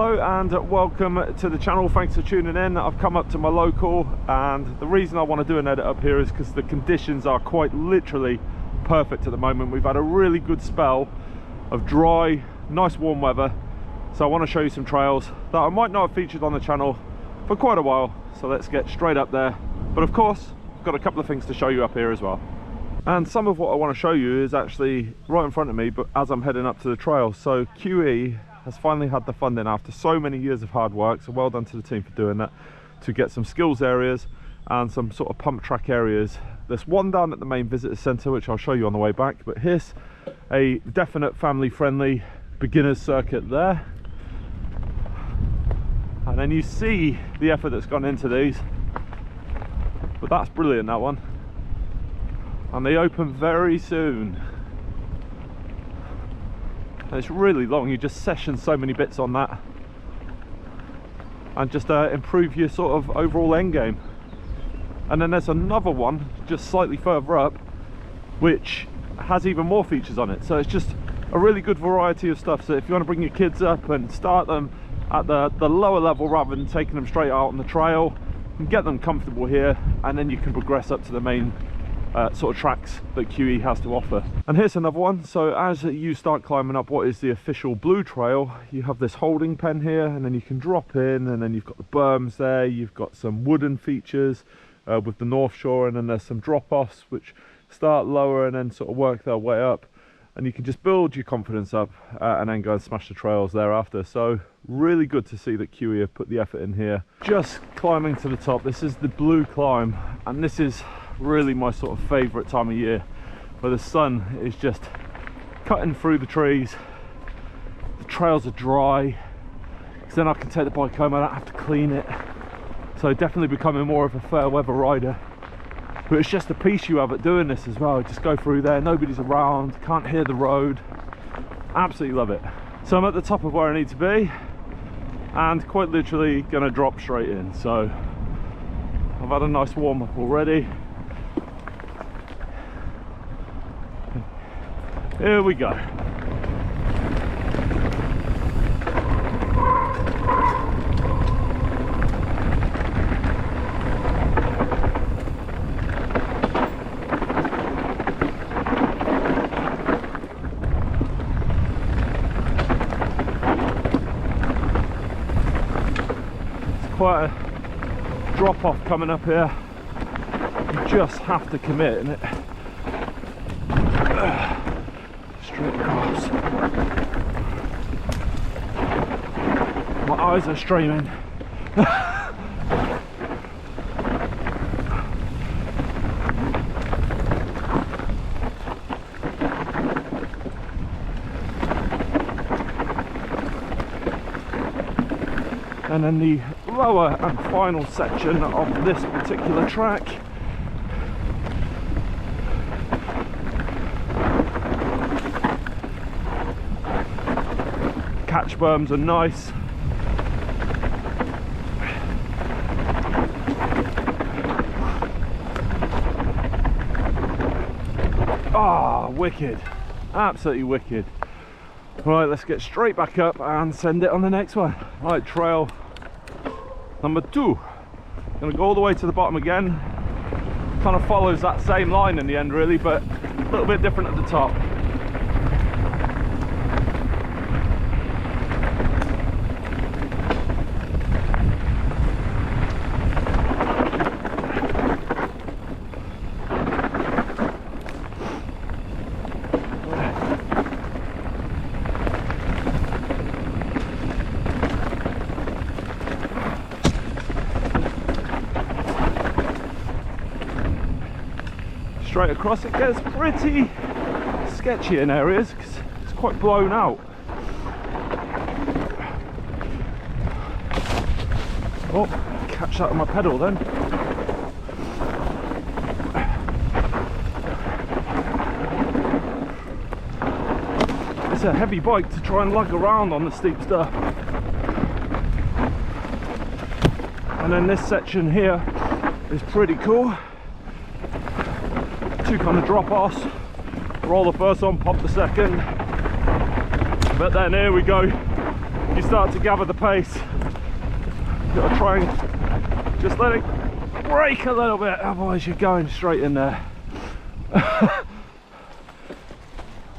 Hello and welcome to the channel. Thanks for tuning in. I've come up to my local, and the reason I want to do an edit up here is because the conditions are quite literally perfect at the moment. We've had a really good spell of dry, nice warm weather, so I want to show you some trails that I might not have featured on the channel for quite a while. So let's get straight up there. But of course, I've got a couple of things to show you up here as well. And some of what I want to show you is actually right in front of me, but as I'm heading up to the trail. So QE has finally had the funding after so many years of hard work, so well done to the team for doing that, to get some skills areas and some sort of pump track areas. There's one down at the main visitor centre, which I'll show you on the way back, but here's a definite family friendly beginners circuit there. And then you see the effort that's gone into these, but that's brilliant, that one. And they open very soon. And it's really long. You just session so many bits on that and just improve your sort of overall end game. And then there's another one just slightly further up which has even more features on it, so it's just a really good variety of stuff. So if you want to bring your kids up and start them at the lower level rather than taking them straight out on the trail, and get them comfortable here, and then you can progress up to the main sort of tracks that QE has to offer. And here's another one. So as you start climbing up what is the official blue trail, you have this holding pen here, and then you can drop in, and then you've got the berms there, you've got some wooden features with the North Shore, and then there's some drop-offs which start lower and then sort of work their way up, and you can just build your confidence up and then go and smash the trails thereafter. So really good to see that QE have put the effort in here. Just climbing to the top, this is the blue climb, and this is really my sort of favorite time of year, where the sun is just cutting through the trees, the trails are dry, because then I can take the bike home, I don't have to clean it. So definitely becoming more of a fair weather rider, but it's just the peace you have at doing this as well. Just go through there, nobody's around, can't hear the road, absolutely love it. So I'm at the top of where I need to be, and quite literally gonna drop straight in. So I've had a nice warm up already. Here we go. It's quite a drop off coming up here. You just have to commit, and it straight across. My eyes are streaming. And then the lower and final section of this particular track, catch berms are nice. Ah, wicked, absolutely wicked. Right, let's get straight back up and send it on the next one. Right, trail number 2. Gonna go all the way to the bottom again. Kind of follows that same line in the end really, but a little bit different at the top. Straight across. It gets pretty sketchy in areas because it's quite blown out. Oh, catch that on my pedal then. It's a heavy bike to try and lug around on the steep stuff. And then this section here is pretty cool. Two kind of drop-offs, roll the first one, pop the second, but then here we go, you start start to gather the pace. Gotta try and just let it brake a little bit, otherwise you're going straight in there.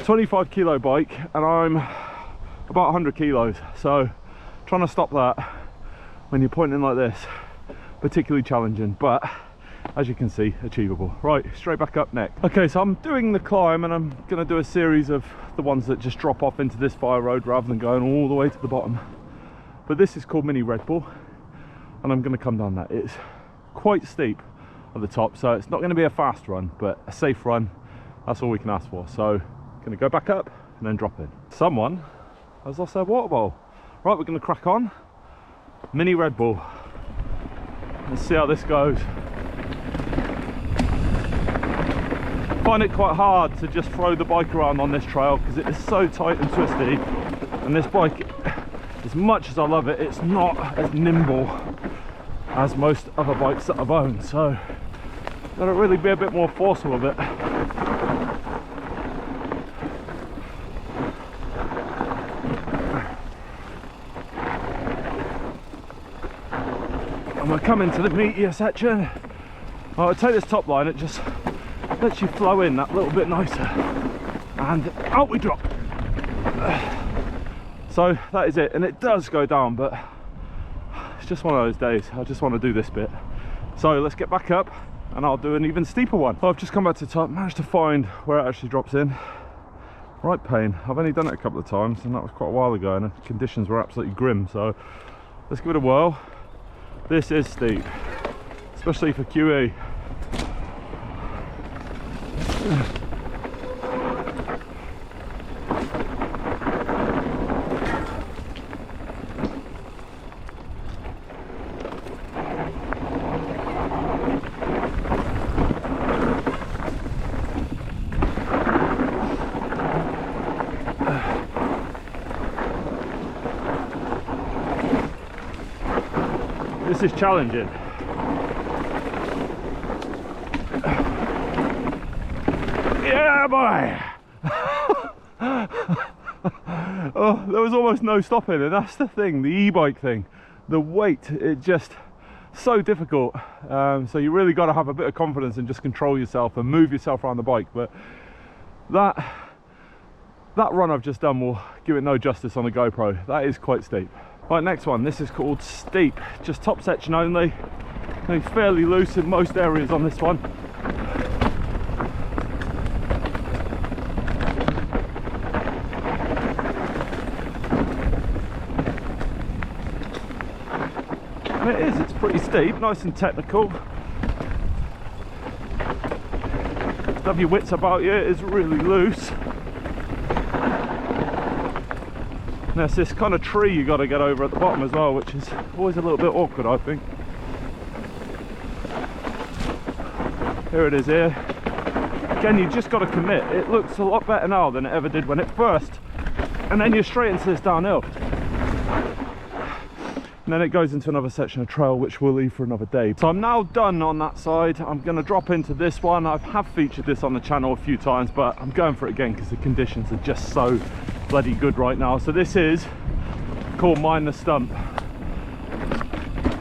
25 kilo bike and I'm about 100 kilos, so trying to stop that when you're pointing like this, particularly challenging, but as you can see, achievable. Right, straight back up next. Okay, so I'm doing the climb and I'm going to do a series of the ones that just drop off into this fire road rather than going all the way to the bottom. But this is called Mini Red Bull and I'm going to come down that. It's quite steep at the top, so it's not going to be a fast run, but a safe run. That's all we can ask for. So going to go back up and then drop in. Someone has lost their water bowl. Right, we're going to crack on. Mini Red Bull. Let's see how this goes. Find it quite hard to just throw the bike around on this trail because it is so tight and twisty, and this bike, as much as I love it, it's not as nimble as most other bikes that I've owned, so gotta really be a bit more forceful with it. And we're coming to the meatier section. I'll take this top line, it just lets you flow in that little bit nicer, and out we drop. So that is it, and it does go down, but it's just one of those days. I just want to do this bit, so let's get back up and I'll do an even steeper one. I've just come back to the top, managed to find where it actually drops in. Right pain. I've only done it a couple of times and that was quite a while ago and the conditions were absolutely grim, so let's give it a whirl. This is steep, especially for QE. This is challenging. Yeah, boy! Oh, there was almost no stopping, and that's the thing, the e-bike thing. The weight, it just so difficult. So you really got to have a bit of confidence and just control yourself and move yourself around the bike. But that run I've just done will give it no justice on the GoPro. That is quite steep. Right, next one. This is called Steep, just top section only. It's fairly loose in most areas on this one. And it's pretty steep, nice and technical. Have your wits about you, it is really loose. There's this kind of tree you got to get over at the bottom as well, which is always a little bit awkward, I think. Here it is here. Again, you just got to commit. It looks a lot better now than it ever did when it first. And then you're straight into this downhill. And then it goes into another section of trail, which we'll leave for another day. So I'm now done on that side. I'm going to drop into this one. I have featured this on the channel a few times, but I'm going for it again because the conditions are just so bloody good right now. So this is called Mind the Stump,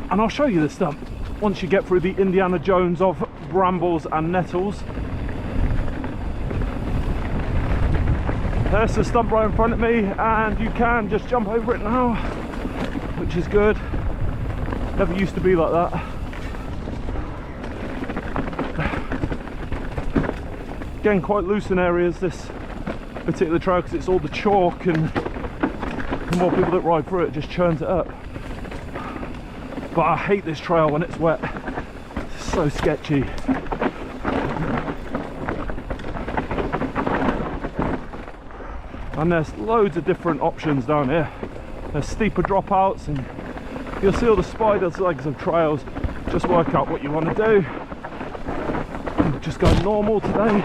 and I'll show you the stump once you get through the Indiana Jones of brambles and nettles. There's the stump right in front of me, and you can just jump over it now, which is good. Never used to be like that. Again, quite loose in areas, this particular trail, because it's all the chalk, and the more people that ride through it just churns it up. But I hate this trail when it's wet. It's so sketchy. And there's loads of different options down here. There's steeper dropouts, and you'll see all the spider's legs of trails. Just work out what you want to do. I'm just going normal today,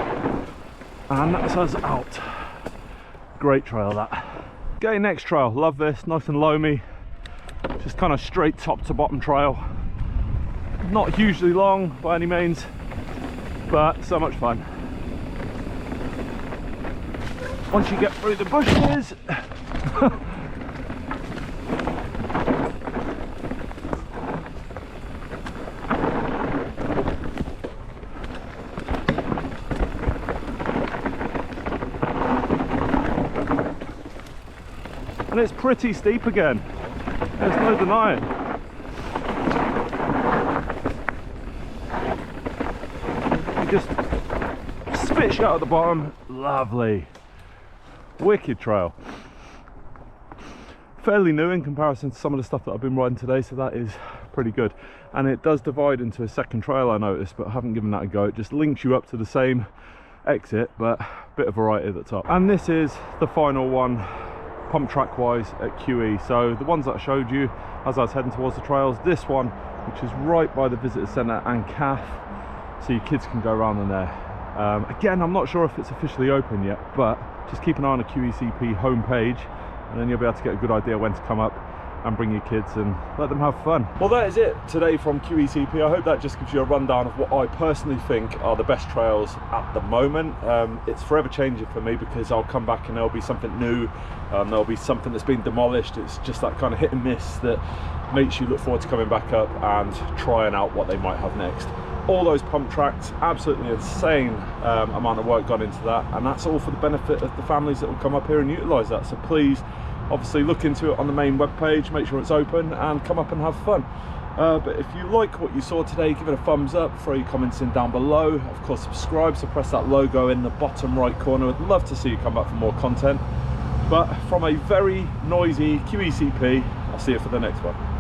and that's us out. Great trail that. Okay, next trail, love this, nice and loamy, just kind of straight top to bottom trail. Not hugely long by any means, but so much fun. Once you get through the bushes, And it's pretty steep again, there's no denying. You just spit shot at the bottom, lovely. Wicked trail. Fairly new in comparison to some of the stuff that I've been riding today, so that is pretty good. And it does divide into a second trail, I noticed, but I haven't given that a go. It just links you up to the same exit, but a bit of variety at the top. And this is the final one, pump track wise, at QE. So the ones that I showed you as I was heading towards the trails, this one, which is right by the visitor centre and CAF, so your kids can go around in there. Again, I'm not sure if it's officially open yet, but just keep an eye on the QECP homepage, and then you'll be able to get a good idea when to come up and bring your kids and let them have fun. Well, that is it today from QECP. I hope that just gives you a rundown of what I personally think are the best trails at the moment. It's forever changing for me, because I'll come back and there'll be something new, there'll be something that's been demolished. It's just that kind of hit and miss that makes you look forward to coming back up and trying out what they might have next. All those pump tracks, absolutely insane amount of work gone into that, and that's all for the benefit of the families that will come up here and utilise that. So please, obviously, look into it on the main webpage, make sure it's open, and come up and have fun. But if you like what you saw today, give it a thumbs up, throw your comments in down below. Of course, subscribe, so press that logo in the bottom right corner. I'd love to see you come back for more content. But from a very noisy QECP, I'll see you for the next one.